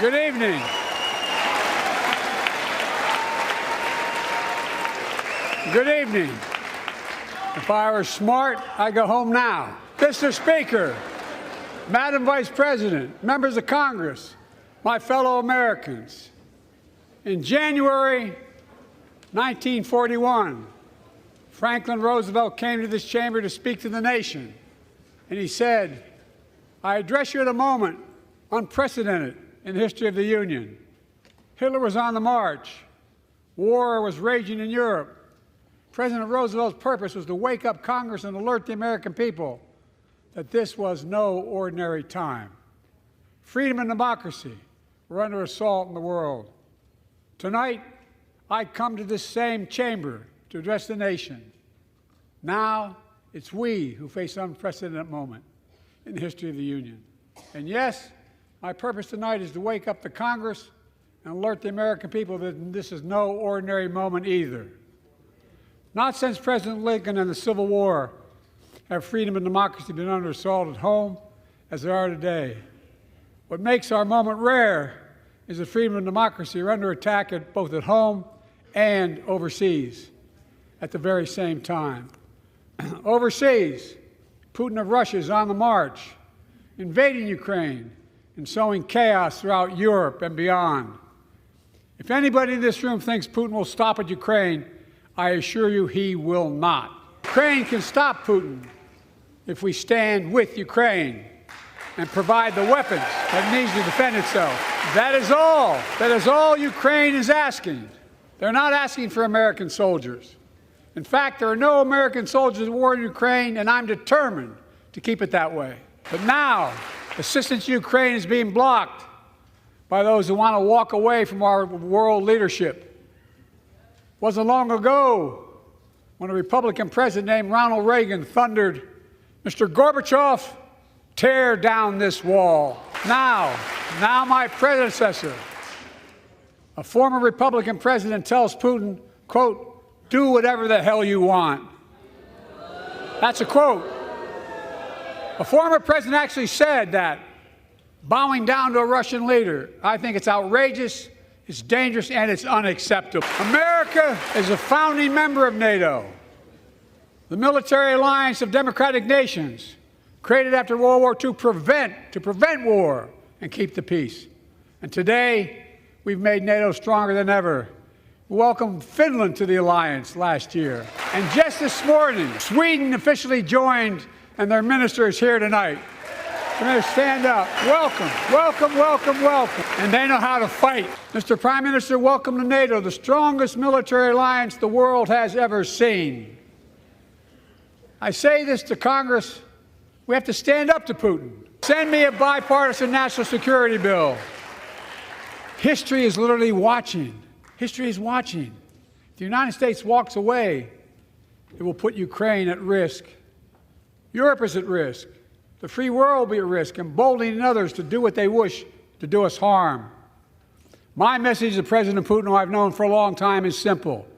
Good evening. Good evening. If I were smart, I'd go home now. Mr. Speaker, Madam Vice President, members of Congress, my fellow Americans, in January 1941, Franklin Roosevelt came to this chamber to speak to the nation, and he said, "I address you at a moment unprecedented in the history of the Union." Hitler was on the march. War was raging in Europe. President Roosevelt's purpose was to wake up Congress and alert the American people that this was no ordinary time. Freedom and democracy were under assault in the world. Tonight, I come to this same chamber to address the nation. Now, it's we who face an unprecedented moment in the history of the Union. And yes, my purpose tonight is to wake up the Congress and alert the American people that this is no ordinary moment either. Not since President Lincoln and the Civil War have freedom and democracy been under assault at home as they are today. What makes our moment rare is that freedom and democracy are under attack both at home and overseas at the very same time. Overseas, Putin of Russia is on the march, invading Ukraine and sowing chaos throughout Europe and beyond. If anybody in this room thinks Putin will stop at Ukraine, I assure you he will not. Ukraine can stop Putin if we stand with Ukraine and provide the weapons that it needs to defend itself. That is all. That is all Ukraine is asking. They're not asking for American soldiers. In fact, there are no American soldiers at war in Ukraine, and I'm determined to keep it that way. But now, assistance to Ukraine is being blocked by those who want to walk away from our world leadership. It wasn't long ago when a Republican president named Ronald Reagan thundered, "Mr. Gorbachev, tear down this wall." Now my predecessor, a former Republican president, tells Putin, quote, "Do whatever the hell you want." That's a quote. A former president actually said that, bowing down to a Russian leader. I think it's outrageous, it's dangerous, and it's unacceptable. America is a founding member of NATO, the military alliance of democratic nations, created after World War II to prevent war and keep the peace. And today, we've made NATO stronger than ever. We welcomed Finland to the alliance last year. And just this morning, Sweden officially joined, and their minister is here tonight. We're going to stand up. Welcome, welcome, welcome, welcome. And they know how to fight. Mr. Prime Minister, welcome to NATO, the strongest military alliance the world has ever seen. I say this to Congress. We have to stand up to Putin. Send me a bipartisan national security bill. History is literally watching. History is watching. If the United States walks away, it will put Ukraine at risk. Europe is at risk. The free world will be at risk, emboldening others to do what they wish to do us harm. My message to President Putin, who I've known for a long time, is simple.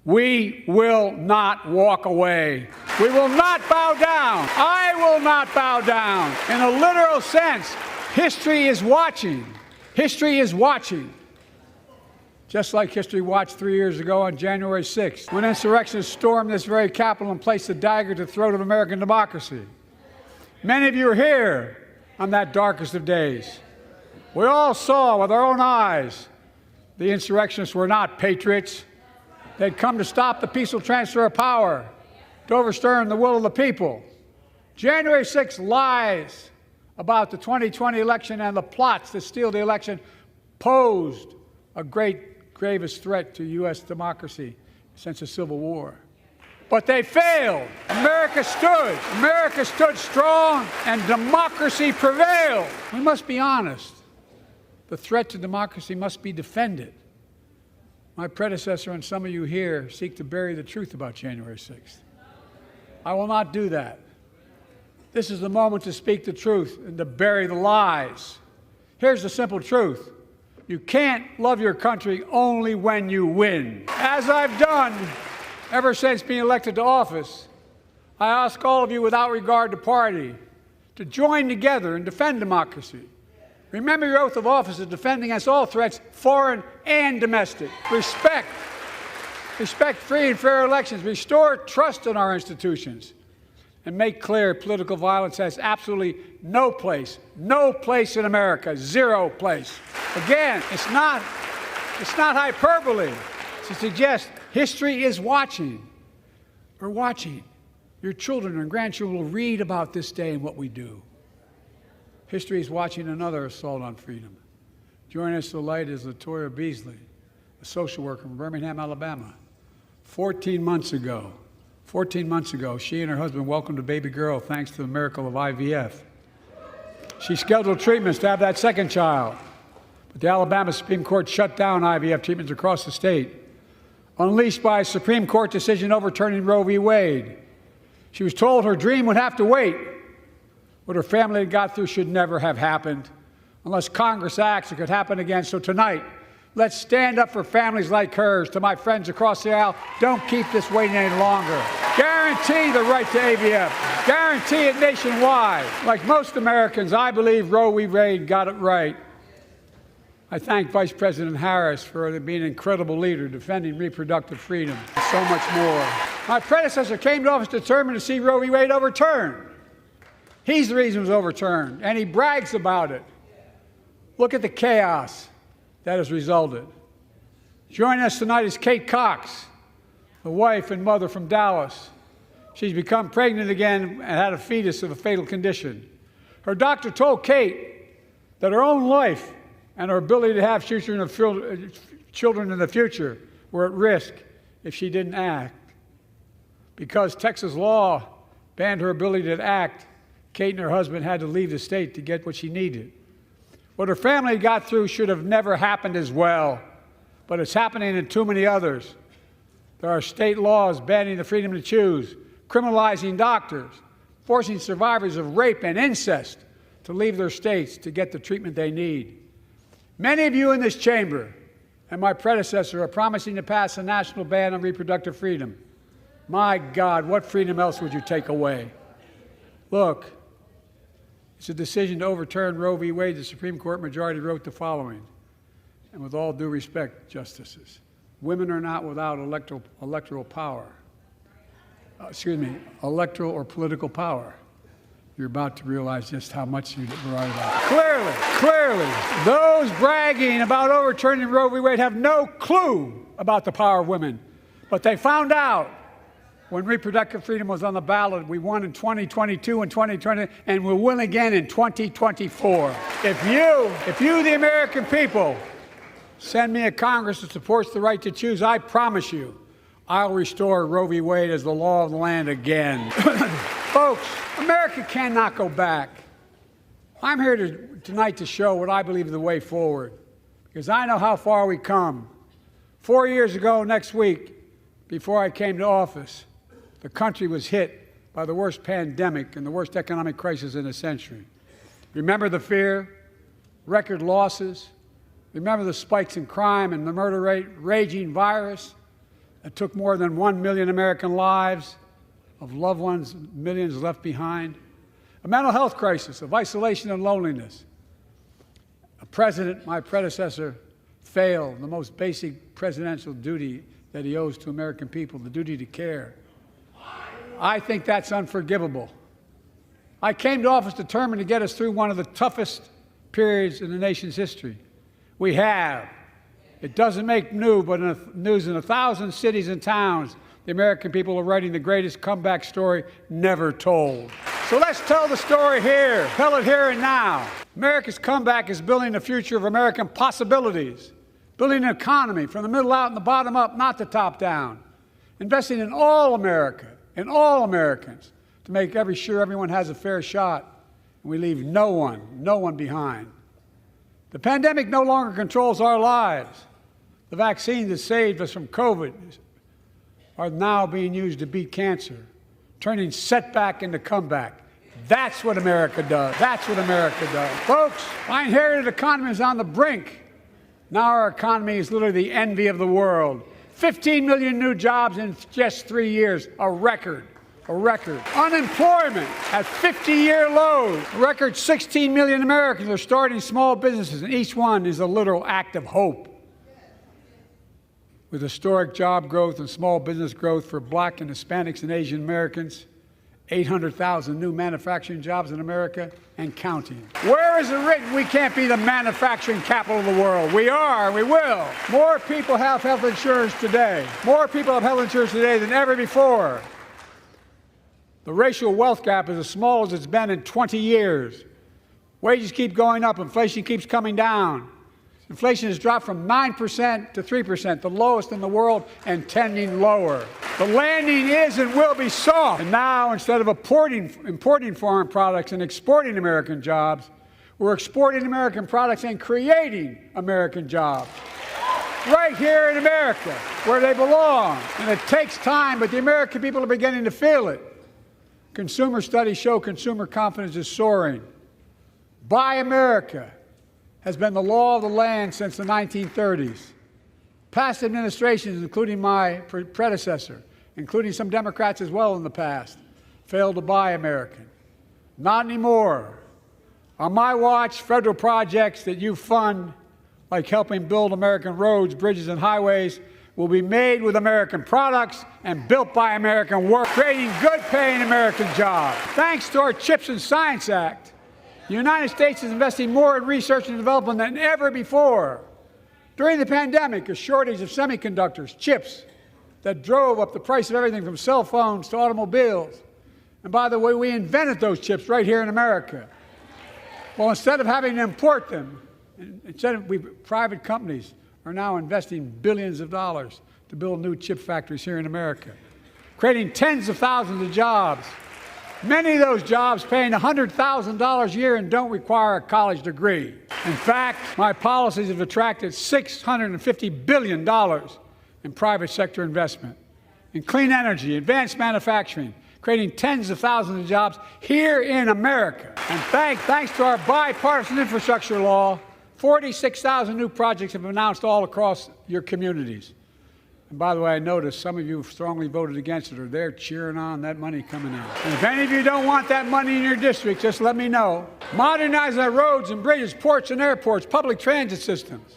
We will not walk away. We will not bow down. I will not bow down. In a literal sense, history is watching. History is watching. Just like history watched 3 years ago on January 6th, when insurrectionists stormed this very Capitol and placed a dagger to the throat of American democracy. Many of you are here on that darkest of days. We all saw with our own eyes the insurrectionists were not patriots. They'd come to stop the peaceful transfer of power, to overturn the will of the people. January 6th lies about the 2020 election and the plots to steal the election posed a gravest threat to U.S. democracy since the Civil War. But they failed. America stood strong, and democracy prevailed. We must be honest. The threat to democracy must be defended. My predecessor and some of you here seek to bury the truth about January 6th. I will not do that. This is the moment to speak the truth and to bury the lies. Here's the simple truth. You can't love your country only when you win. As I've done ever since being elected to office, I ask all of you without regard to party to join together and defend democracy. Remember your oath of office of defending against all threats, foreign and domestic. Respect free and fair elections. Restore trust in our institutions. And make clear political violence has absolutely no place in America, zero place. Again, it's not hyperbole to suggest history is watching. We're watching. Your children and grandchildren will read about this day and what we do. History is watching another assault on freedom. Joining us tonight is Latoya Beasley, a social worker from Birmingham, Alabama. 14 months ago, she and her husband welcomed a baby girl thanks to the miracle of IVF. She scheduled treatments to have that second child, but the Alabama Supreme Court shut down IVF treatments across the state, unleashed by a Supreme Court decision overturning Roe v. Wade. She was told her dream would have to wait. What her family had got through should never have happened. Unless Congress acts, it could happen again. So tonight, let's stand up for families like hers. To my friends across the aisle, don't keep this waiting any longer. Guarantee the right to AVF. Guarantee it nationwide. Like most Americans, I believe Roe v. Wade got it right. I thank Vice President Harris for being an incredible leader, defending reproductive freedom, and so much more. My predecessor came to office determined to see Roe v. Wade overturned. He's the reason it was overturned, and he brags about it. Look at the chaos that has resulted. Joining us tonight is Kate Cox, the wife and mother from Dallas. She's become pregnant again and had a fetus of a fatal condition. Her doctor told Kate that her own life and her ability to have children in the future were at risk if she didn't act. Because Texas law banned her ability to act, Kate and her husband had to leave the state to get what she needed. What her family got through should have never happened as well, but it's happening in too many others. There are state laws banning the freedom to choose, criminalizing doctors, forcing survivors of rape and incest to leave their states to get the treatment they need. Many of you in this chamber and my predecessor are promising to pass a national ban on reproductive freedom. My God, what freedom else would you take away? Look, it's a decision to overturn Roe v. Wade. The Supreme Court majority wrote the following, and with all due respect, justices, women are not without electoral power. Electoral or political power. You're about to realize just how much you were right about. Clearly, those bragging about overturning Roe v. Wade have no clue about the power of women, but they found out. When reproductive freedom was on the ballot, we won in 2022 and 2020, and we'll win again in 2024. If you, the American people, send me a Congress that supports the right to choose, I promise you, I'll restore Roe v. Wade as the law of the land again. Folks, America cannot go back. I'm here tonight to show what I believe is the way forward, because I know how far we come. 4 years ago next week, before I came to office, the country was hit by the worst pandemic and the worst economic crisis in a century. Remember the fear, record losses. Remember the spikes in crime and the murder rate, raging virus that took more than 1 million American lives, of loved ones, millions left behind. A mental health crisis of isolation and loneliness. A president, my predecessor, failed the most basic presidential duty that he owes to American people, the duty to care. I think that's unforgivable. I came to office determined to get us through one of the toughest periods in the nation's history. We have. It doesn't make news, but in 1,000 cities and towns, the American people are writing the greatest comeback story never told. So let's tell the story here. Tell it here and now. America's comeback is building the future of American possibilities, building an economy from the middle out and the bottom up, not the top down, investing in all America, in all Americans, to make sure everyone has a fair shot, and we leave no one behind. The pandemic no longer controls our lives. The vaccines that saved us from COVID are now being used to beat cancer, turning setback into comeback. That's what America does. That's what America does. Folks, my inherited economy is on the brink. Now our economy is literally the envy of the world. 15 million new jobs in just 3 years, a record. a record. Unemployment at 50-year lows. A record 16 million Americans are starting small businesses, and each one is a literal act of hope. With historic job growth and small business growth for Black and Hispanics and Asian Americans, 800,000 new manufacturing jobs in America and counting. Where is it written we can't be the manufacturing capital of the world? We are, we will. More people have health insurance today. More people have health insurance today than ever before. The racial wealth gap is as small as it's been in 20 years. Wages keep going up, inflation keeps coming down. Inflation has dropped from 9% to 3%, the lowest in the world and tending lower. The landing is and will be soft. And now, instead of importing foreign products and exporting American jobs, we're exporting American products and creating American jobs. Right here in America, where they belong. And it takes time, but the American people are beginning to feel it. Consumer studies show consumer confidence is soaring. Buy America has been the law of the land since the 1930s. Past administrations, including my predecessor, including some Democrats as well in the past, failed to buy American. Not anymore. On my watch, federal projects that you fund, like helping build American roads, bridges, and highways, will be made with American products and built by American work, creating good-paying American jobs. Thanks to our CHIPS and Science Act, the United States is investing more in research and development than ever before. During the pandemic, a shortage of semiconductors, chips, that drove up the price of everything from cell phones to automobiles. And by the way, we invented those chips right here in America. Well, instead of having to import them, private companies are now investing billions of dollars to build new chip factories here in America, creating tens of thousands of jobs. Many of those jobs paying $100,000 a year and don't require a college degree. In fact, my policies have attracted $650 billion in private sector investment in clean energy, advanced manufacturing, creating tens of thousands of jobs here in America. And thanks to our bipartisan infrastructure law, 46,000 new projects have been announced all across your communities. And by the way, I noticed some of you strongly voted against it, or they're cheering on that money coming in. And if any of you don't want that money in your district, just let me know. Modernizing our roads and bridges, ports and airports, public transit systems.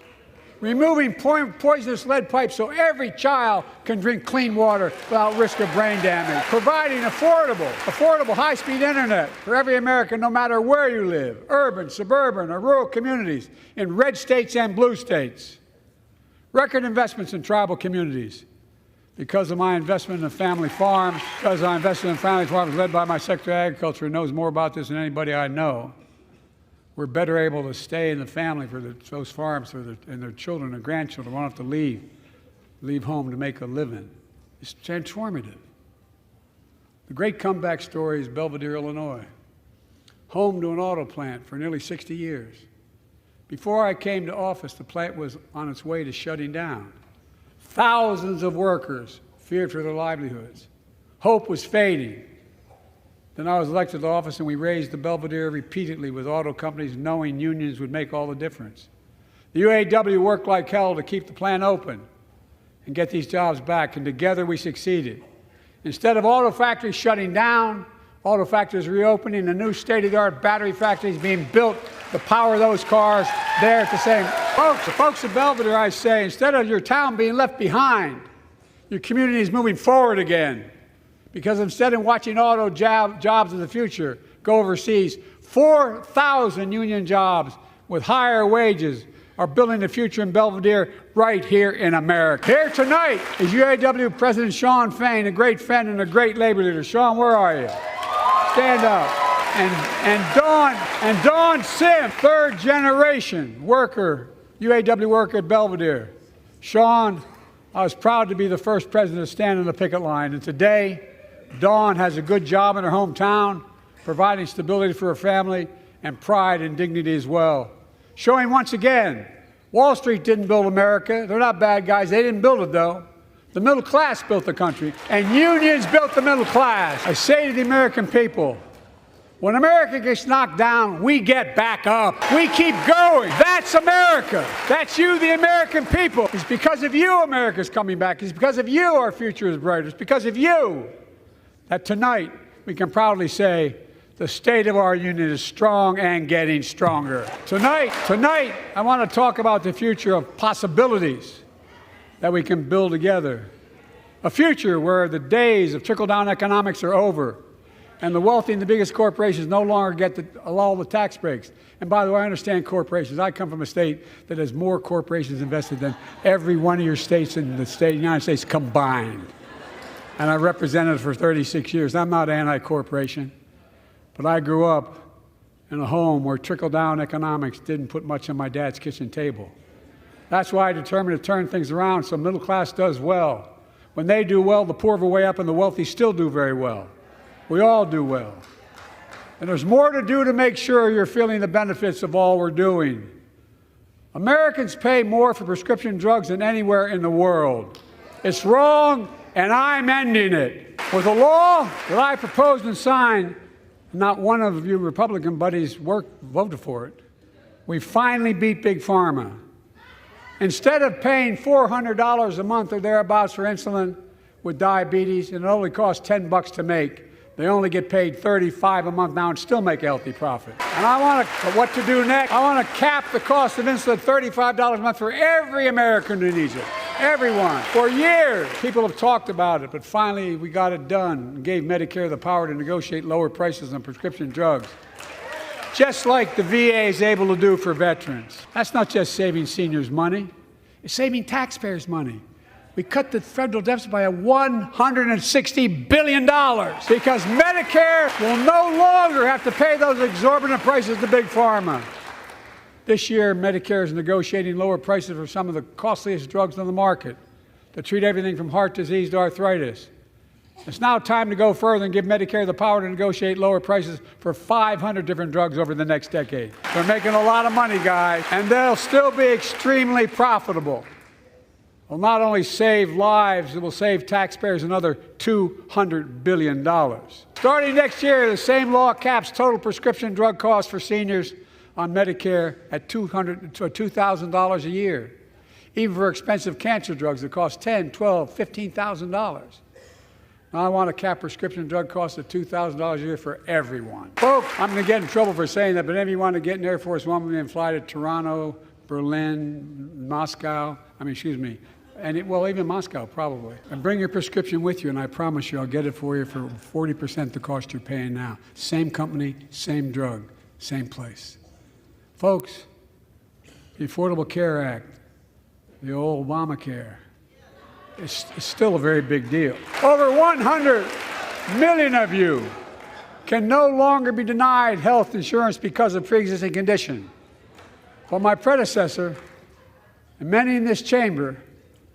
Removing poisonous lead pipes so every child can drink clean water without risk of brain damage. Providing affordable high-speed internet for every American, no matter where you live, urban, suburban, or rural communities, in red states and blue states. Record investments in tribal communities. Because of my investment in family farms, because I invested in family farms led by my Secretary of Agriculture, who knows more about this than anybody I know, we're better able to stay in the family for those farms and their children and grandchildren won't have to leave home to make a living. It's transformative. The great comeback story is Belvidere, Illinois, home to an auto plant for nearly 60 years. Before I came to office, the plant was on its way to shutting down. Thousands of workers feared for their livelihoods. Hope was fading. Then I was elected to office, and we raised the Belvidere repeatedly with auto companies, knowing unions would make all the difference. The UAW worked like hell to keep the plant open and get these jobs back, and together we succeeded. Instead of auto factories shutting down, auto factories reopening, and new state-of-the-art battery factories being built to power those cars there at the same. The folks of Belvidere, I say, instead of your town being left behind, your community is moving forward again. Because instead of watching auto jobs in the future go overseas, 4,000 union jobs with higher wages are building the future in Belvidere right here in America. Here tonight is UAW President Shawn Fain, a great friend and a great labor leader. Shawn, where are you? Stand up. And Dawn Sim, third generation worker, UAW worker at Belvidere. Shawn, I was proud to be the first president to stand on the picket line, and today, Dawn has a good job in her hometown, providing stability for her family and pride and dignity as well. Showing once again, Wall Street didn't build America. They're not bad guys. They didn't build it, though. The middle class built the country, and unions built the middle class. I say to the American people, when America gets knocked down, we get back up. We keep going. That's America. That's you, the American people. It's because of you America's coming back. It's because of you our future is brighter. It's because of you that tonight we can proudly say the state of our union is strong and getting stronger. Tonight, I want to talk about the future of possibilities that we can build together. A future where the days of trickle-down economics are over and the wealthy and the biggest corporations no longer get all the tax breaks. And by the way, I understand corporations. I come from a state that has more corporations invested than every one of your states in the United States combined. And I represented it for 36 years. I'm not anti-corporation, but I grew up in a home where trickle-down economics didn't put much on my dad's kitchen table. That's why I determined to turn things around so middle class does well. When they do well, the poor go way up and the wealthy still do very well. We all do well. And there's more to do to make sure you're feeling the benefits of all we're doing. Americans pay more for prescription drugs than anywhere in the world. It's wrong, and I'm ending it. With a law that I proposed and signed, not one of you Republican buddies voted for it. We finally beat Big Pharma. Instead of paying $400 a month or thereabouts for insulin with diabetes, and it only costs $10 to make, they only get paid $35 a month now and still make a healthy profit. And what to do next? I want to cap the cost of insulin at $35 a month for every American who needs it. Everyone. For years, people have talked about it, but finally we got it done and gave Medicare the power to negotiate lower prices on prescription drugs, just like the VA is able to do for veterans. That's not just saving seniors money, it's saving taxpayers money. We cut the federal deficit by $160 billion because Medicare will no longer have to pay those exorbitant prices to Big Pharma. This year, Medicare is negotiating lower prices for some of the costliest drugs on the market that treat everything from heart disease to arthritis. It's now time to go further and give Medicare the power to negotiate lower prices for 500 different drugs over the next decade. They're making a lot of money, guys, and they'll still be extremely profitable. Will not only save lives, it will save taxpayers another $200 billion. Starting next year, the same law caps total prescription drug costs for seniors on Medicare at $2,000 a year, even for expensive cancer drugs that cost $10,000, $12,000, $15,000. Now I want to cap prescription drug costs at $2,000 a year for everyone. Folks, I'm going to get in trouble for saying that, but if you want to get an Air Force One and fly to Toronto, Berlin, Moscow, even Moscow, probably. And bring your prescription with you, and I promise you I'll get it for you for 40% the cost you're paying now. Same company, same drug, same place. Folks, the Affordable Care Act, the old Obamacare, is still a very big deal. Over 100 million of you can no longer be denied health insurance because of pre-existing condition. But my predecessor, and many in this chamber,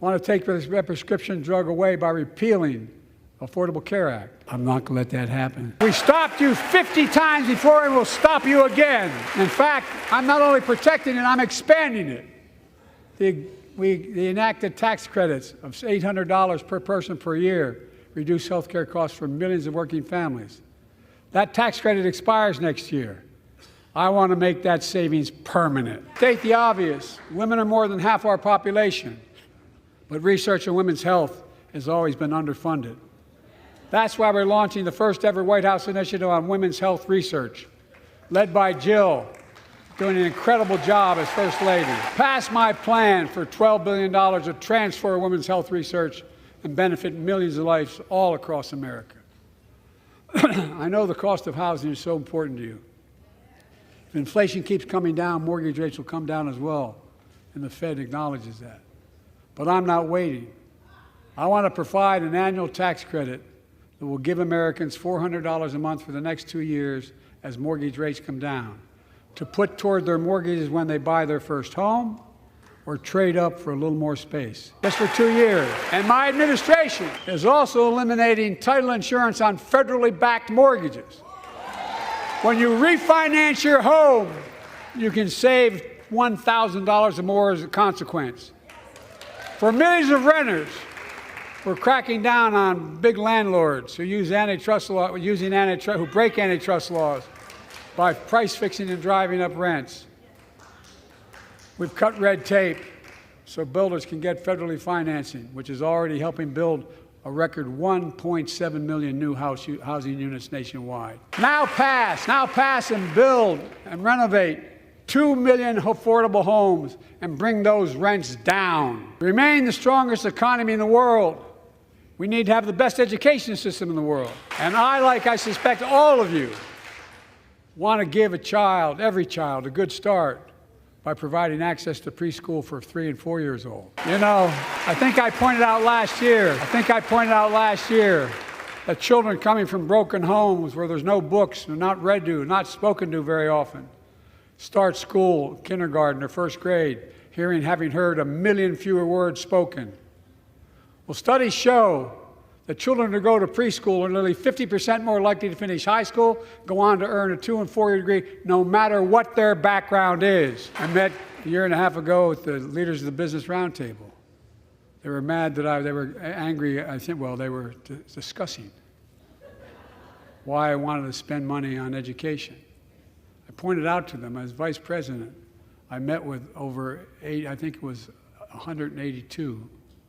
want to take this prescription drug away by repealing the Affordable Care Act. I'm not going to let that happen. We stopped you 50 times before, and we'll stop you again. In fact, I'm not only protecting it, I'm expanding it. The enacted tax credits of $800 per person per year reduce health care costs for millions of working families. That tax credit expires next year. I want to make that savings permanent. State the obvious, women are more than half our population, but research on women's health has always been underfunded. That's why we're launching the first ever White House initiative on women's health research, led by Jill, doing an incredible job as First Lady. Pass my plan for $12 billion to transfer women's health research and benefit millions of lives all across America. I know the cost of housing is so important to you. If inflation keeps coming down, mortgage rates will come down as well, and the Fed acknowledges that. But I'm not waiting. I want to provide an annual tax credit that will give Americans $400 a month for the next 2 years as mortgage rates come down, to put toward their mortgages when they buy their first home or trade up for a little more space, just for 2 years. And my administration is also eliminating title insurance on federally backed mortgages. When you refinance your home, you can save $1,000 or more as a consequence. For millions of renters, we're cracking down on big landlords who use antitrust law, who break antitrust laws by price fixing and driving up rents. We've cut red tape so builders can get federally financing, which is already helping build a record 1.7 million new housing units nationwide. Now pass and build and renovate 2 million affordable homes and bring those rents down. Remain the strongest economy in the world. We need to have the best education system in the world. And I suspect all of you, want to give every child, a good start by providing access to preschool for 3 and 4 years old. You know, I think I pointed out last year that children coming from broken homes where there's no books, they're not read to, not spoken to very often, start school, kindergarten, or first grade, having heard 1 million fewer words spoken. Well, studies show that children who go to preschool are nearly 50% more likely to finish high school, go on to earn a 2- and 4-year degree, no matter what their background is. I met a year and a half ago with the leaders of the Business Roundtable. They were mad that they were angry, they were discussing why I wanted to spend money on education. I pointed out to them, as vice president, I met with over 182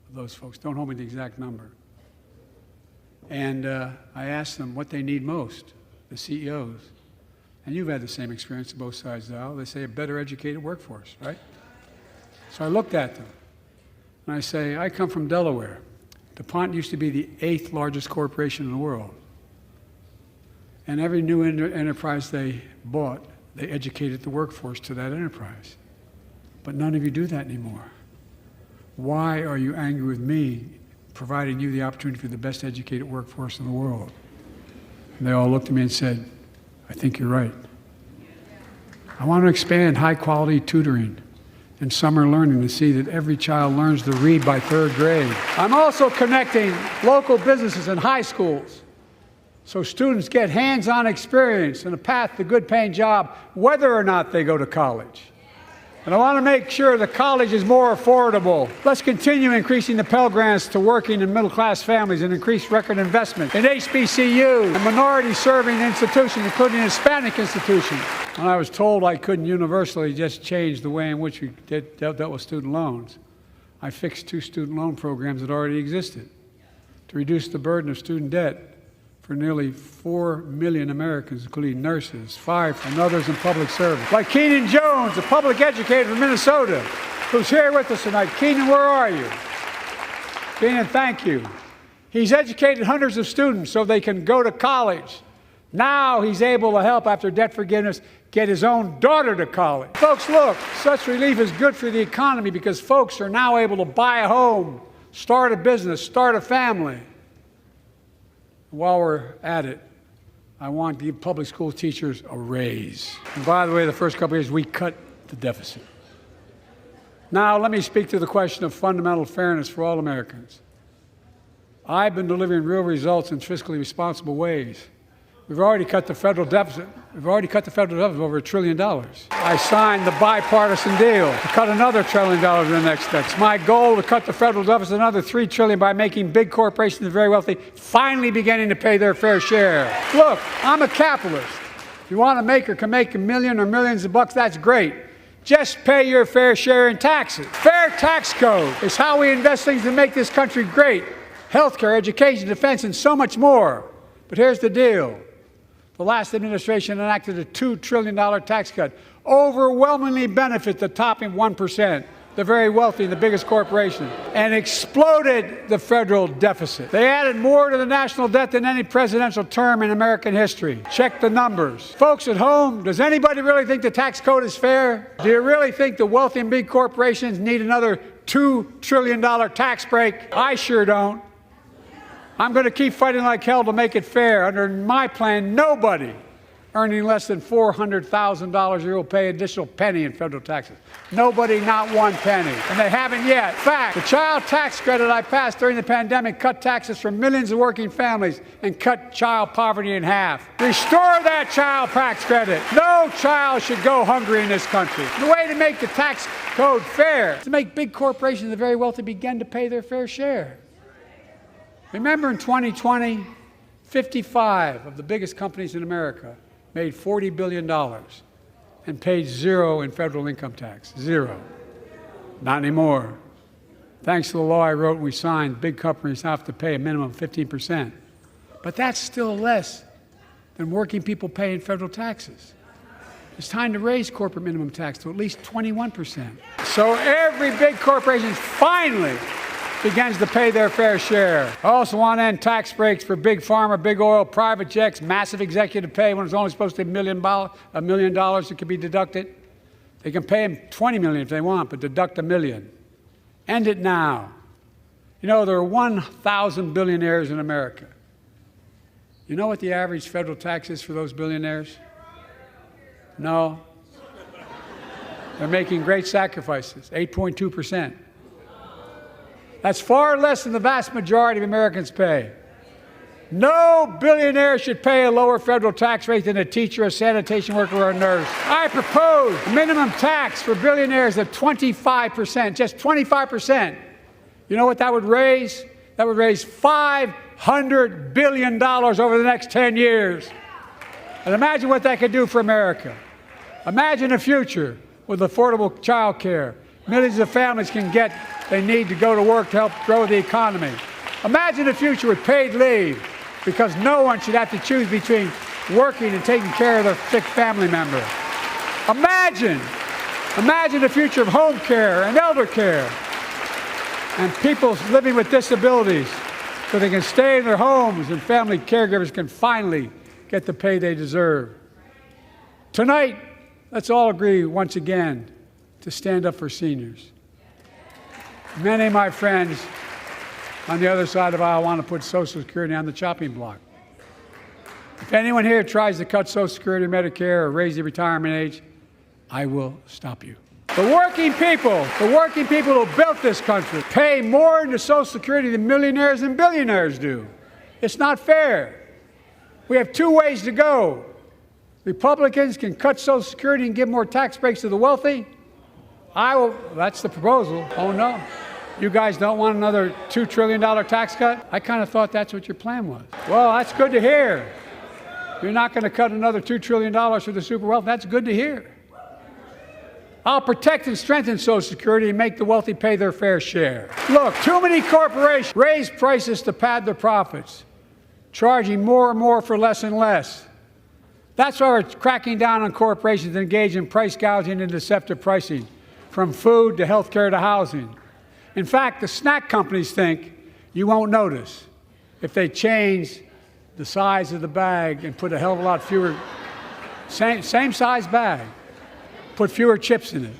of those folks. Don't hold me to the exact number. And I asked them what they need most, the CEOs. And you've had the same experience on both sides of the aisle. They say a better educated workforce, right? So I looked at them, and I say, I come from Delaware. DuPont used to be the 8th largest corporation in the world. And every new enterprise they bought, they educated the workforce to that enterprise. But none of you do that anymore. Why are you angry with me providing you the opportunity for the best educated workforce in the world? And they all looked at me and said, I think you're right. I want to expand high-quality tutoring and summer learning to see that every child learns to read by 3rd grade. I'm also connecting local businesses and high schools so students get hands-on experience and a path to a good-paying job, whether or not they go to college. And I want to make sure the college is more affordable. Let's continue increasing the Pell Grants to working and middle-class families and increase record investment in HBCUs and minority-serving institutions, including Hispanic institutions. When I was told I couldn't universally just change the way in which we dealt with student loans, I fixed 2 student loan programs that already existed to reduce the burden of student debt for nearly 4 million Americans, including nurses, firefighters, and others in public service. Like Keenan Jones, a public educator from Minnesota, who's here with us tonight. Keenan, where are you? Keenan, thank you. He's educated hundreds of students so they can go to college. Now he's able to help, after debt forgiveness, get his own daughter to college. Folks, look, such relief is good for the economy because folks are now able to buy a home, start a business, start a family. While we're at it, I want to give public school teachers a raise. And by the way, the first couple of years, we cut the deficit. Now, let me speak to the question of fundamental fairness for all Americans. I've been delivering real results in fiscally responsible ways. We've already cut the federal deficit. Over $1 trillion. I signed the bipartisan deal to cut another $1 trillion in the next steps. It's my goal to cut the federal deficit another $3 trillion by making big corporations and very wealthy finally beginning to pay their fair share. Look, I'm a capitalist. If you want to make or can make $1 million or millions of bucks, that's great. Just pay your fair share in taxes. Fair tax code is how we invest things to make this country great. Healthcare, education, defense, and so much more. But here's the deal. The last administration enacted a $2 trillion tax cut, overwhelmingly benefit the top 1%, the very wealthy and the biggest corporations, and exploded the federal deficit. They added more to the national debt than any presidential term in American history. Check the numbers. Folks at home, does anybody really think the tax code is fair? Do you really think the wealthy and big corporations need another $2 trillion tax break? I sure don't. I'm going to keep fighting like hell to make it fair. Under my plan, nobody earning less than $400,000 a year will pay an additional penny in federal taxes. Nobody, not one penny. And they haven't yet. In fact, the child tax credit I passed during the pandemic cut taxes for millions of working families and cut child poverty in half. Restore that child tax credit. No child should go hungry in this country. The way to make the tax code fair is to make big corporations and the very wealthy begin to pay their fair share. Remember in 2020, 55 of the biggest companies in America made $40 billion and paid 0 in federal income tax. 0. Not anymore. Thanks to the law I wrote and we signed, big companies have to pay a minimum of 15%. But that's still less than working people pay in federal taxes. It's time to raise corporate minimum tax to at least 21%. So every big corporation finally begins to pay their fair share. I also want to end tax breaks for big pharma, big oil, private jets, massive executive pay when it's only supposed to be $1 million that can be deducted. They can pay them $20 million if they want, but deduct $1 million. End it now. You know, there are 1,000 billionaires in America. You know what the average federal tax is for those billionaires? No. They're making great sacrifices, 8.2%. That's far less than the vast majority of Americans pay. No billionaire should pay a lower federal tax rate than a teacher, a sanitation worker, or a nurse. I propose a minimum tax for billionaires of 25%, just 25%. You know what that would raise? That would raise $500 billion over the next 10 years. And imagine what that could do for America. Imagine a future with affordable child care. Millions of families can get they need to go to work to help grow the economy. Imagine a future with paid leave, because no one should have to choose between working and taking care of their sick family member. Imagine a future of home care and elder care, and people living with disabilities so they can stay in their homes and family caregivers can finally get the pay they deserve. Tonight, let's all agree once again to stand up for seniors. Many of my friends on the other side of the aisle want to put Social Security on the chopping block. If anyone here tries to cut Social Security or Medicare or raise the retirement age, I will stop you. The working people who built this country pay more into Social Security than millionaires and billionaires do. It's not fair. We have two ways to go. Republicans can cut Social Security and give more tax breaks to the wealthy. That's the proposal. Oh no. You guys don't want another $2 trillion tax cut? I kind of thought that's what your plan was. Well, that's good to hear. You're not going to cut another $2 trillion for the super wealthy. That's good to hear. I'll protect and strengthen Social Security and make the wealthy pay their fair share. Look, too many corporations raise prices to pad their profits, charging more and more for less and less. That's why we're cracking down on corporations that engage in price gouging and deceptive pricing, from food to health care to housing. In fact, the snack companies think you won't notice if they change the size of the bag and put a hell of a lot fewer, same size bag, put fewer chips in it.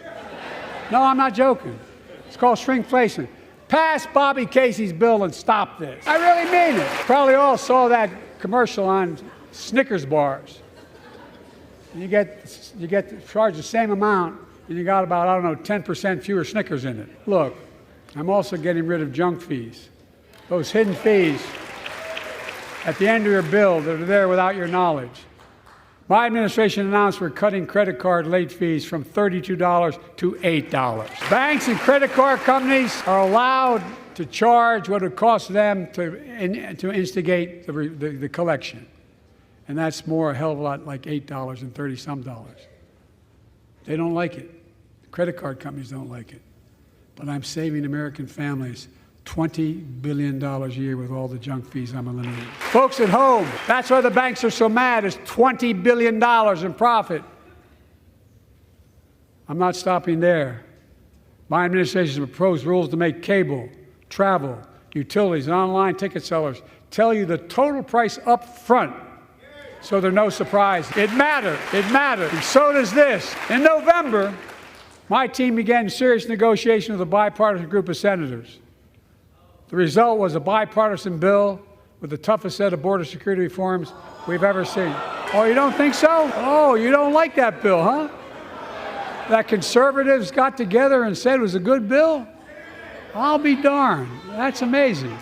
No, I'm not joking. It's called shrinkflation. Pass Bobby Casey's bill and stop this. I really mean it. Probably all saw that commercial on Snickers bars. You get charged the same amount, and you got about, 10% fewer Snickers in it. Look, I'm also getting rid of junk fees. Those hidden fees at the end of your bill that are there without your knowledge. My administration announced we're cutting credit card late fees from $32 to $8. Banks and credit card companies are allowed to charge what it costs them to instigate the collection. And that's a hell of a lot like $8 and 30-some dollars. They don't like it. The credit card companies don't like it. But I'm saving American families $20 billion a year with all the junk fees I'm eliminating. Folks at home, that's why the banks are so mad. It's $20 billion in profit. I'm not stopping there. My administration has proposed rules to make cable, travel, utilities, and online ticket sellers tell you the total price up front, so there's no surprise. It matters. And so does this. In November, my team began serious negotiation with a bipartisan group of senators. The result was a bipartisan bill with the toughest set of border security reforms we've ever seen. Oh, you don't think so? Oh, you don't like that bill, huh? That conservatives got together and said it was a good bill? I'll be darned. That's amazing.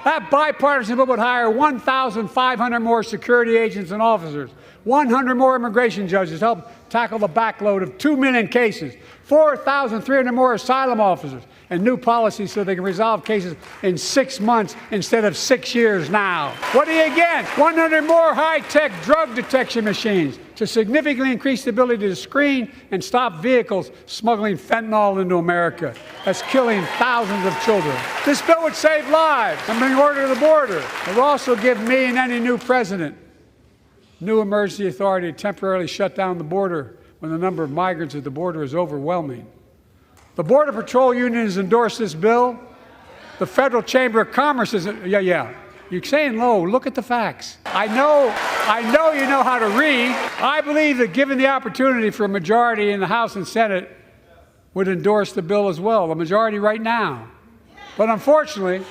That bipartisan bill would hire 1,500 more security agents and officers, 100 more immigration judges to help tackle the backload of 2 million cases, 4,300 more asylum officers, and new policies so they can resolve cases in 6 months instead of 6 years now. What do you get? 100 more high-tech drug detection machines, to significantly increase the ability to screen and stop vehicles smuggling fentanyl into America. That's killing thousands of children. This bill would save lives and bring order to the border. It will also give me and any new president new emergency authority to temporarily shut down the border when the number of migrants at the border is overwhelming. The Border Patrol Union has endorsed this bill. The Federal Chamber of Commerce is, You're saying low. Look at the facts. I know you know how to read. I believe that given the opportunity for a majority in the House and Senate would endorse the bill as well, a majority right now. But unfortunately,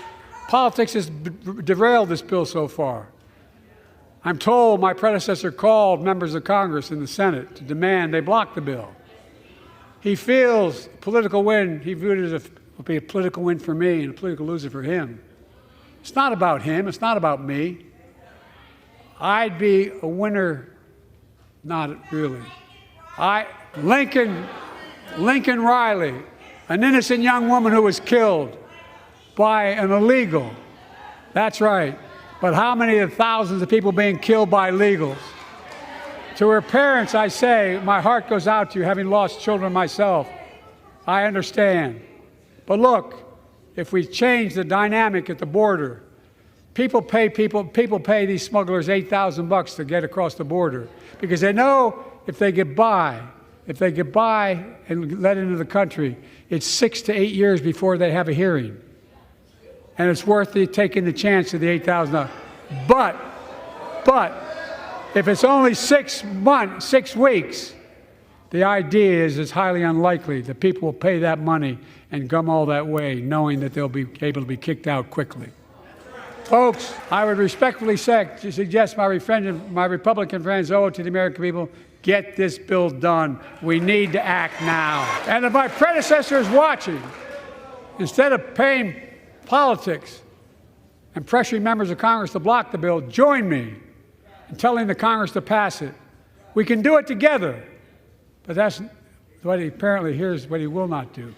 politics has derailed this bill so far. I'm told my predecessor called members of Congress in the Senate to demand they block the bill. He feels political win. He viewed it as a political win for me and a political loser for him. It's not about him. It's not about me. I'd be a winner, not really. Lincoln Riley, an innocent young woman who was killed by an illegal. That's right. But how many of the thousands of people being killed by illegals? To her parents, I say, my heart goes out to you, having lost children myself. I understand. But look, if we change the dynamic at the border, people pay these smugglers $8,000 to get across the border because they know if they get by and let into the country, it's 6 to 8 years before they have a hearing. And it's worth taking the chance of the $8,000. But if it's only 6 weeks, the idea is it's highly unlikely that people will pay that money and come all that way, knowing that they'll be able to be kicked out quickly. Folks, I would respectfully suggest my Republican friends owe it to the American people, get this bill done. We need to act now. And if my predecessor is watching, instead of paying politics and pressuring members of Congress to block the bill, join me in telling the Congress to pass it. We can do it together, but that's what here's what he will not do.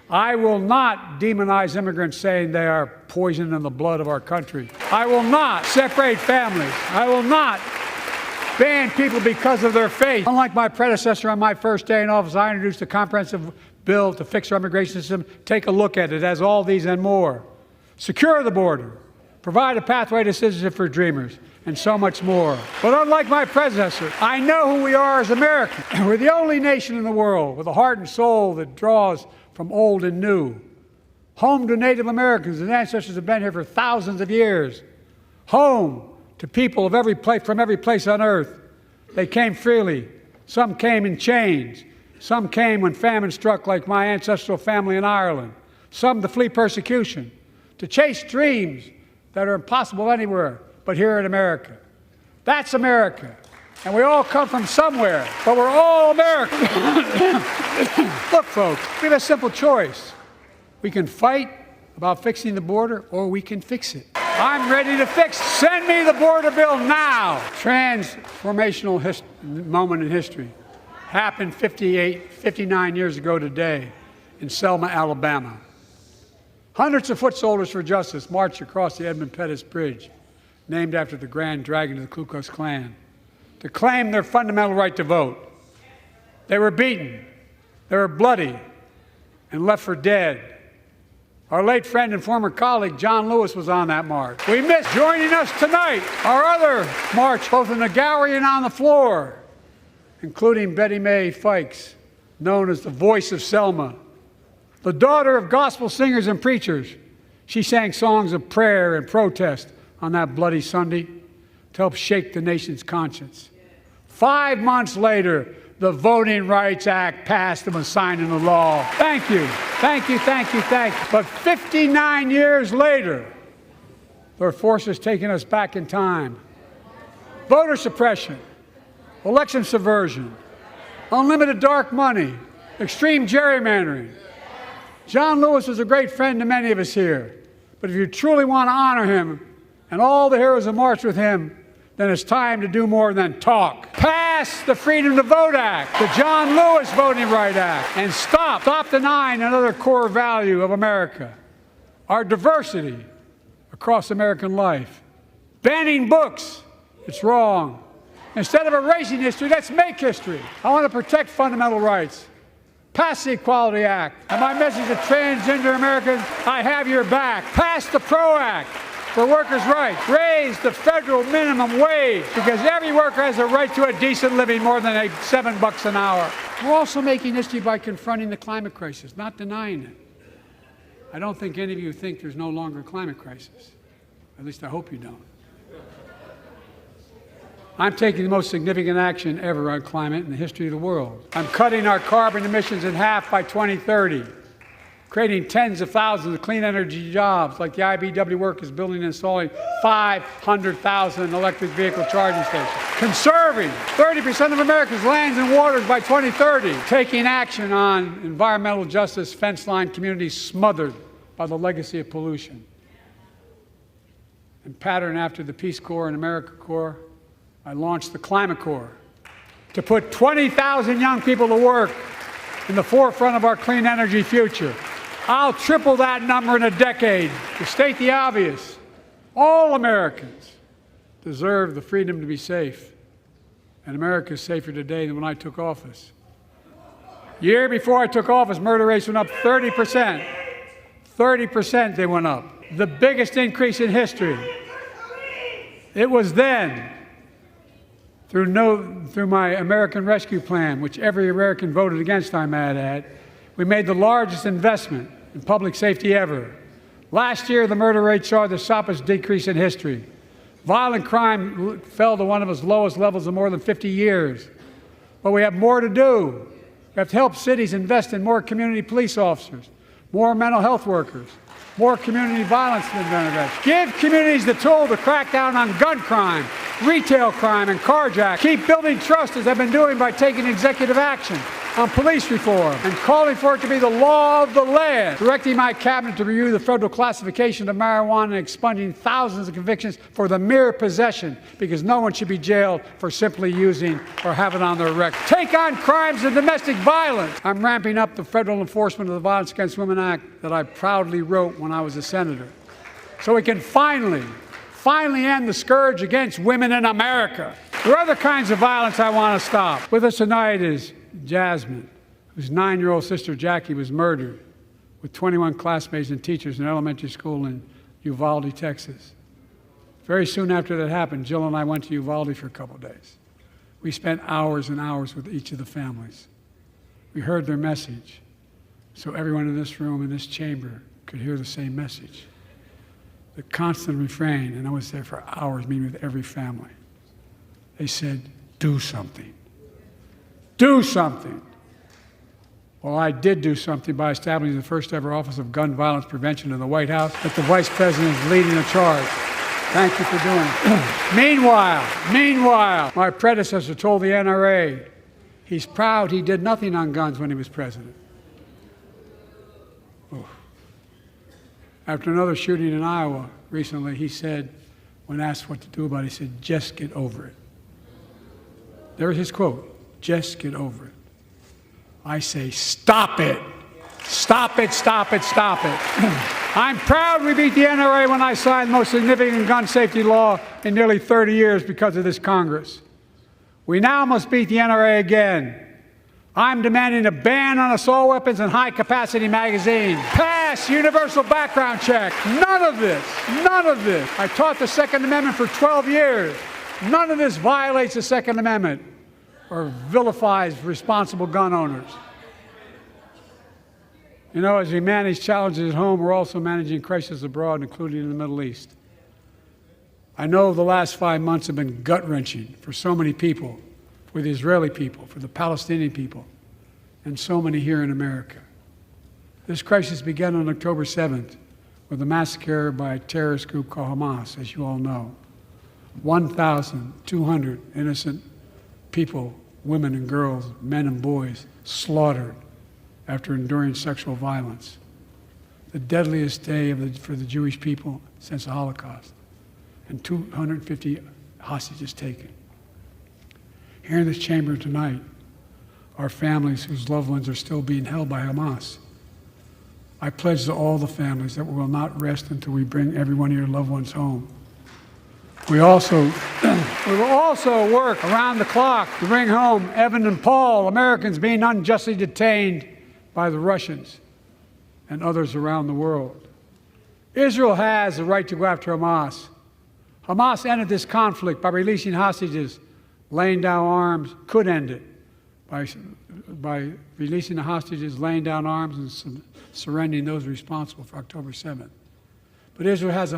I will not demonize immigrants saying they are poison in the blood of our country. I will not separate families. I will not ban people because of their faith. Unlike my predecessor on my first day in office, I introduced a comprehensive bill to fix our immigration system. Take a look at it. It has all these and more. Secure the border. Provide a pathway to citizenship for dreamers. And so much more. But unlike my predecessor, I know who we are as Americans. We're the only nation in the world with a heart and soul that draws from old and new. Home to Native Americans whose ancestors have been here for thousands of years. Home to people of from every place on earth. They came freely. Some came in chains. Some came when famine struck, like my ancestral family in Ireland. Some to flee persecution, to chase dreams that are impossible anywhere but here in America. That's America. And we all come from somewhere, but we're all American. Look, folks, we have a simple choice. We can fight about fixing the border, or we can fix it. I'm ready to fix it. Send me the border bill now. Transformational moment in history. Happened 59 years ago today in Selma, Alabama. Hundreds of foot soldiers for justice marched across the Edmund Pettus Bridge, named after the Grand Dragon of the Ku Klux Klan, to claim their fundamental right to vote. They were beaten, they were bloody, and left for dead. Our late friend and former colleague, John Lewis, was on that march. We miss joining us tonight, our other march, both in the gallery and on the floor, including Betty Mae Fikes, known as the voice of Selma. The daughter of gospel singers and preachers, she sang songs of prayer and protest on that bloody Sunday to help shake the nation's conscience. 5 months later, the Voting Rights Act passed and was signed into law. Thank you, thank you, thank you, thank you. But 59 years later, there are forces taking us back in time. Voter suppression, election subversion, unlimited dark money, extreme gerrymandering. John Lewis was a great friend to many of us here. But if you truly want to honor him and all the heroes who marched with him, then it's time to do more than talk. Pass the Freedom to Vote Act, the John Lewis Voting Rights Act, and stop denying another core value of America, our diversity across American life. Banning books, it's wrong. Instead of erasing history, let's make history. I want to protect fundamental rights. Pass the Equality Act. And my message to transgender Americans, I have your back. Pass the PRO Act for workers' rights. Raise the federal minimum wage because every worker has a right to a decent living more than $7 an hour. We're also making history by confronting the climate crisis, not denying it. I don't think any of you think there's no longer a climate crisis. At least I hope you don't. I'm taking the most significant action ever on climate in the history of the world. I'm cutting our carbon emissions in half by 2030, creating tens of thousands of clean energy jobs like the IBEW work is building and installing 500,000 electric vehicle charging stations, conserving 30% of America's lands and waters by 2030, taking action on environmental justice fence-line communities smothered by the legacy of pollution. And patterned after the Peace Corps and AmeriCorps, I launched the Climate Corps to put 20,000 young people to work in the forefront of our clean energy future. I'll triple that number in a decade. To state the obvious, all Americans deserve the freedom to be safe. And America is safer today than when I took office. Year before I took office, murder rates went up 30%. 30% they went up. The biggest increase in history. It was then, through my American Rescue Plan, which every American voted against, I might add, we made the largest investment in public safety ever. Last year, the murder rate saw the sharpest decrease in history. Violent crime fell to one of its lowest levels in more than 50 years. But we have more to do. We have to help cities invest in more community police officers, more mental health workers, more community violence intervention. Give communities the tool to crack down on gun crime, retail crime, and carjacking. Keep building trust, as I've been doing by taking executive action on police reform and calling for it to be the law of the land, directing my cabinet to review the federal classification of marijuana and expunging thousands of convictions for the mere possession, because no one should be jailed for simply using or having on their record. Take on crimes of domestic violence. I'm ramping up the federal enforcement of the Violence Against Women Act that I proudly wrote when I was a senator, so we can finally end the scourge against women in America. There are other kinds of violence I want to stop. With us tonight is Jasmine, whose 9-year-old sister Jackie was murdered with 21 classmates and teachers in an elementary school in Uvalde, Texas. Very soon after that happened, Jill and I went to Uvalde for a couple of days. We spent hours and hours with each of the families. We heard their message, so everyone in this room, in this chamber, could hear the same message. The constant refrain, and I was there for hours meeting with every family. They said, do something. Do something. Well, I did do something by establishing the first ever Office of Gun Violence Prevention in the White House that the Vice President is leading the charge. Thank you for doing it. Meanwhile, my predecessor told the NRA he's proud he did nothing on guns when he was president. Oh. After another shooting in Iowa recently, he said, when asked what to do about it, he said, just get over it. There's his quote, just get over it. I say, stop it. Stop it, stop it, stop it. I'm proud we beat the NRA when I signed the most significant gun safety law in nearly 30 years because of this Congress. We now must beat the NRA again. I'm demanding a ban on assault weapons and high-capacity magazines. Pass universal background check. None of this. I taught the Second Amendment for 12 years. None of this violates the Second Amendment or vilifies responsible gun owners. You know, as we manage challenges at home, we're also managing crises abroad, including in the Middle East. I know the last 5 months have been gut-wrenching for so many people, for the Israeli people, for the Palestinian people, and so many here in America. This crisis began on October 7th with a massacre by a terrorist group called Hamas, as you all know. 1,200 innocent people, women and girls, men and boys, slaughtered after enduring sexual violence. The deadliest day for the Jewish people since the Holocaust, and 250 hostages taken. Here in this chamber tonight are families whose loved ones are still being held by Hamas. I pledge to all the families that we will not rest until we bring every one of your loved ones home. We also We will also work around the clock to bring home Evan and Paul, Americans being unjustly detained by the Russians and others around the world. Israel has the right to go after Hamas. Hamas ended this conflict by releasing hostages, laying down arms, could end it by releasing the hostages, laying down arms, and surrendering those responsible for October 7th. But Israel has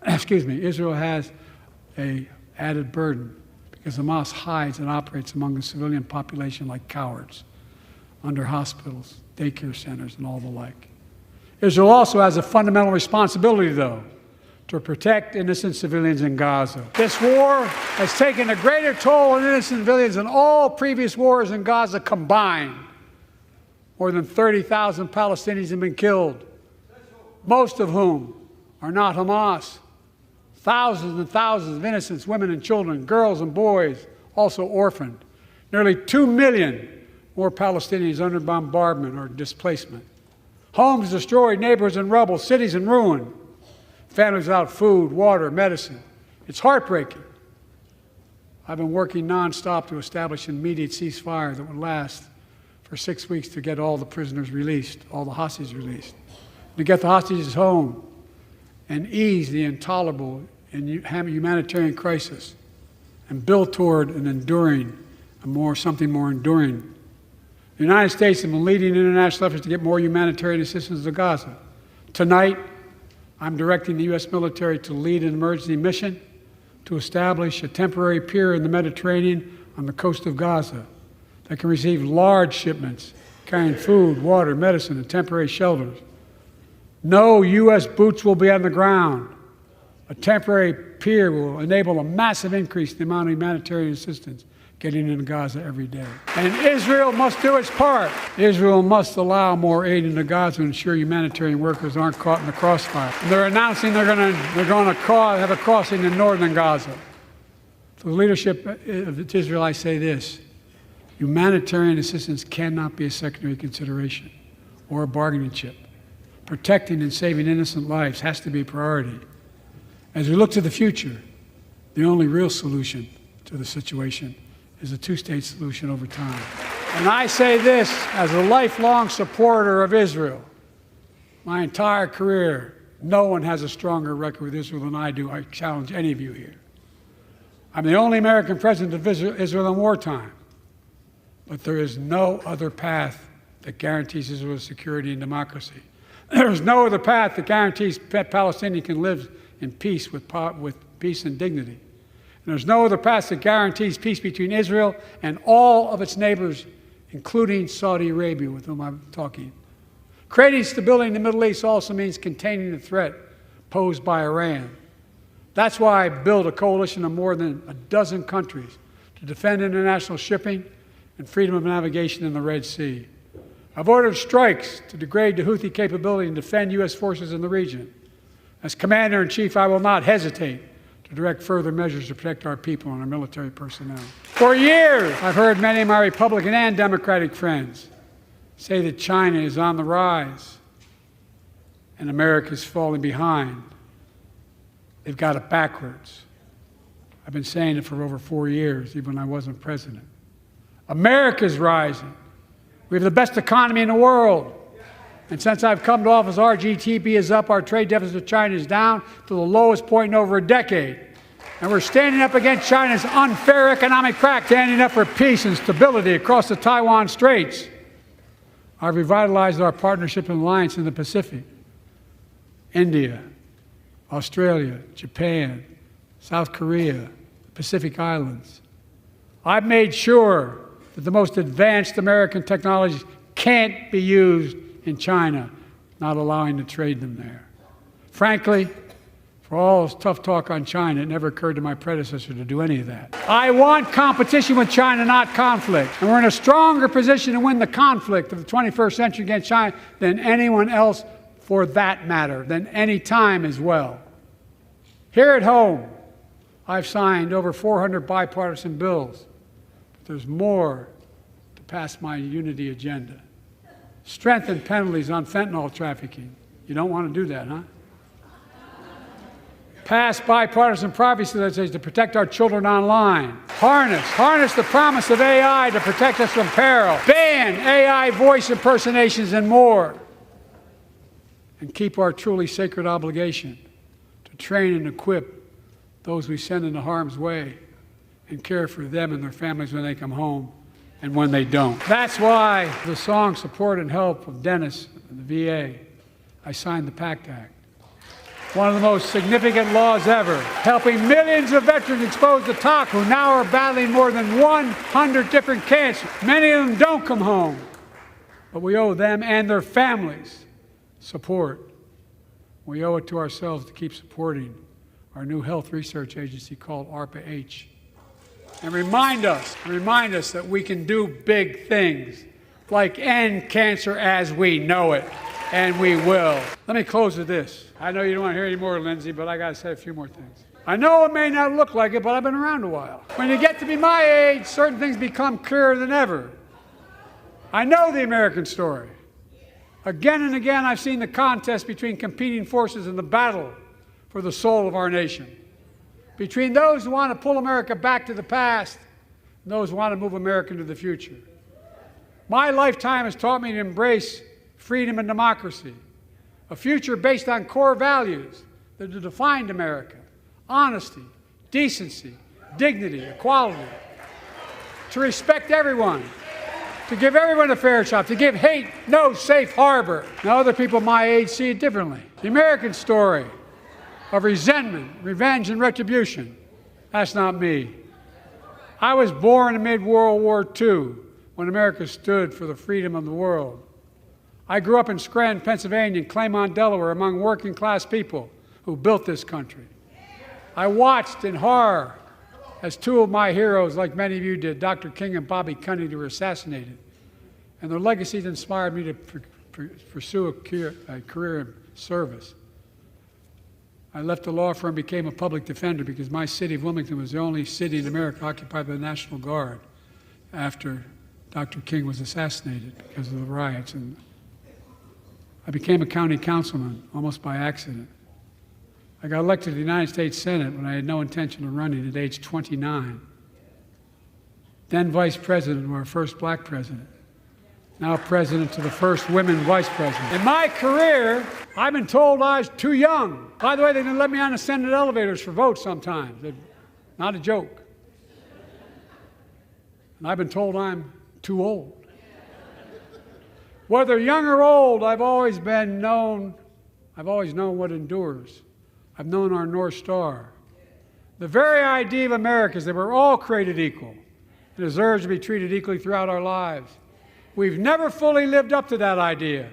Israel has an added burden because Hamas hides and operates among the civilian population like cowards under hospitals, daycare centers, and all the like. Israel also has a fundamental responsibility, though, to protect innocent civilians in Gaza. This war has taken a greater toll on innocent civilians than all previous wars in Gaza combined. More than 30,000 Palestinians have been killed, most of whom are not Hamas. Thousands and thousands of innocents, women and children, girls and boys, also orphaned. Nearly 2 million more Palestinians under bombardment or displacement. Homes destroyed, neighborhoods in rubble, cities in ruin. Families without food, water, medicine. It's heartbreaking. I've been working nonstop to establish an immediate ceasefire that would last for 6 weeks to get all the prisoners released, all the hostages released, to get the hostages home and ease the intolerable and humanitarian crisis and build toward an enduring, something more enduring. The United States has been leading international efforts to get more humanitarian assistance to Gaza. Tonight, I'm directing the U.S. military to lead an emergency mission to establish a temporary pier in the Mediterranean on the coast of Gaza that can receive large shipments carrying food, water, medicine, and temporary shelters. No U.S. boots will be on the ground. A temporary pier will enable a massive increase in the amount of humanitarian assistance getting into Gaza every day. And Israel must do its part. Israel must allow more aid into Gaza to ensure humanitarian workers aren't caught in the crossfire. And they're announcing they're going to have a crossing in northern Gaza. For the leadership of Israel, I say this: humanitarian assistance cannot be a secondary consideration or a bargaining chip. Protecting and saving innocent lives has to be a priority. As we look to the future, the only real solution to the situation is a two-state solution over time. And I say this as a lifelong supporter of Israel. My entire career, no one has a stronger record with Israel than I do. I challenge any of you here. I'm the only American president of Israel in wartime. But there is no other path that guarantees Israel's security and democracy. There is no other path that guarantees Palestinians can live in peace with peace and dignity. And there's no other path that guarantees peace between Israel and all of its neighbors, including Saudi Arabia, with whom I'm talking. Creating stability in the Middle East also means containing the threat posed by Iran. That's why I built a coalition of more than a dozen countries to defend international shipping and freedom of navigation in the Red Sea. I've ordered strikes to degrade the Houthi capability and defend U.S. forces in the region. As Commander-in-Chief, I will not hesitate to direct further measures to protect our people and our military personnel. For years, I've heard many of my Republican and Democratic friends say that China is on the rise and America is falling behind. They've got it backwards. I've been saying it for over 4 years, even when I wasn't president. America's rising. We have the best economy in the world. And since I've come to office, our GDP is up, our trade deficit with China is down to the lowest point in over a decade. And we're standing up against China's unfair economic practice, standing up for peace and stability across the Taiwan Straits. I've revitalized our partnership and alliance in the Pacific. India, Australia, Japan, South Korea, the Pacific Islands. I've made sure that the most advanced American technologies can't be used in China, not allowing to trade them there. Frankly, for all this tough talk on China, it never occurred to my predecessor to do any of that. I want competition with China, not conflict. And we're in a stronger position to win the conflict of the 21st century against China than anyone else, for that matter, than any time as well. Here at home, I've signed over 400 bipartisan bills. But there's more to pass my unity agenda. Strengthen penalties on fentanyl trafficking. You don't want to do that, huh? Pass bipartisan privacy legislation to protect our children online. Harness the promise of AI to protect us from peril. Ban AI voice impersonations and more. And keep our truly sacred obligation to train and equip those we send into harm's way and care for them and their families when they come home and when they don't. That's why the song Support and Help of Dennis and the VA, I signed the PACT Act. One of the most significant laws ever, helping millions of veterans exposed to talk who now are battling more than 100 different cancers. Many of them don't come home, but we owe them and their families support. We owe it to ourselves to keep supporting our new health research agency called ARPA-H. And remind us that we can do big things, like end cancer as we know it. And we will. Let me close with this. I know you don't want to hear any more, Lindsay, but I got to say a few more things. I know it may not look like it, but I've been around a while. When you get to be my age, certain things become clearer than ever. I know the American story. Again and again, I've seen the contest between competing forces in the battle for the soul of our nation. Between those who want to pull America back to the past and those who want to move America into the future. My lifetime has taught me to embrace freedom and democracy, a future based on core values that have defined America: honesty, decency, dignity, equality, to respect everyone, to give everyone a fair shot, to give hate no safe harbor. Now, other people my age see it differently. The American story of resentment, revenge, and retribution, that's not me. I was born amid World War II when America stood for the freedom of the world. I grew up in Scranton, Pennsylvania, and Claymont, Delaware, among working-class people who built this country. I watched in horror as two of my heroes, like many of you did, Dr. King and Bobby Kennedy, were assassinated. And their legacies inspired me to pursue a career in service. I left the law firm and became a public defender because my city of Wilmington was the only city in America occupied by the National Guard after Dr. King was assassinated because of the riots. And I became a county councilman almost by accident. I got elected to the United States Senate when I had no intention of running at age 29. Then vice president of our first black president. Now president to the first women vice president. In my career, I've been told I was too young. By the way, they didn't let me on the Senate elevators for votes sometimes. Not a joke. And I've been told I'm too old. Whether young or old, I've always known what endures. I've known our North Star. The very idea of America is that we're all created equal and deserve to be treated equally throughout our lives. We've never fully lived up to that idea,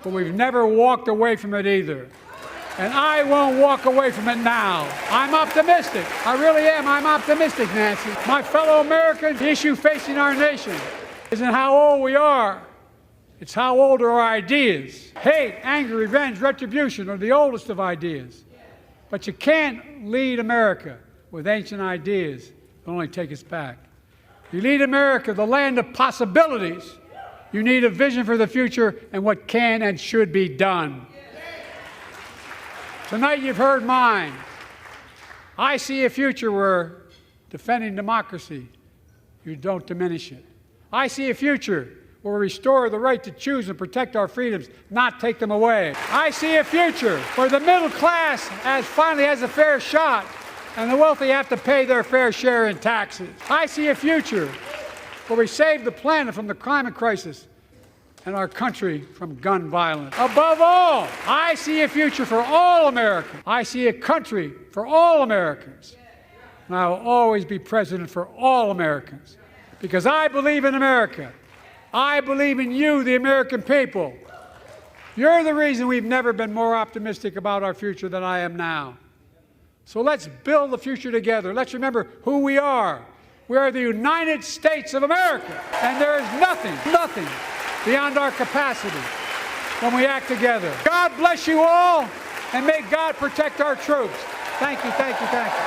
but we've never walked away from it either. And I won't walk away from it now. I'm optimistic. I really am. I'm optimistic, Nancy. My fellow Americans, the issue facing our nation isn't how old we are. It's how old are our ideas. Hate, anger, revenge, retribution are the oldest of ideas. But you can't lead America with ancient ideas that only take us back. You lead America, the land of possibilities. You need a vision for the future and what can and should be done. Tonight you've heard mine. I see a future where defending democracy, you don't diminish it. I see a future where we restore the right to choose and protect our freedoms, not take them away. I see a future where the middle class finally has a fair shot and the wealthy have to pay their fair share in taxes. I see a future where we save the planet from the climate crisis and our country from gun violence. Above all, I see a future for all Americans. I see a country for all Americans. And I will always be president for all Americans because I believe in America. I believe in you, the American people. You're the reason we've never been more optimistic about our future than I am now. So let's build the future together. Let's remember who we are. We are the United States of America. And there is nothing beyond our capacity when we act together. God bless you all, and may God protect our troops. Thank you, thank you, thank you.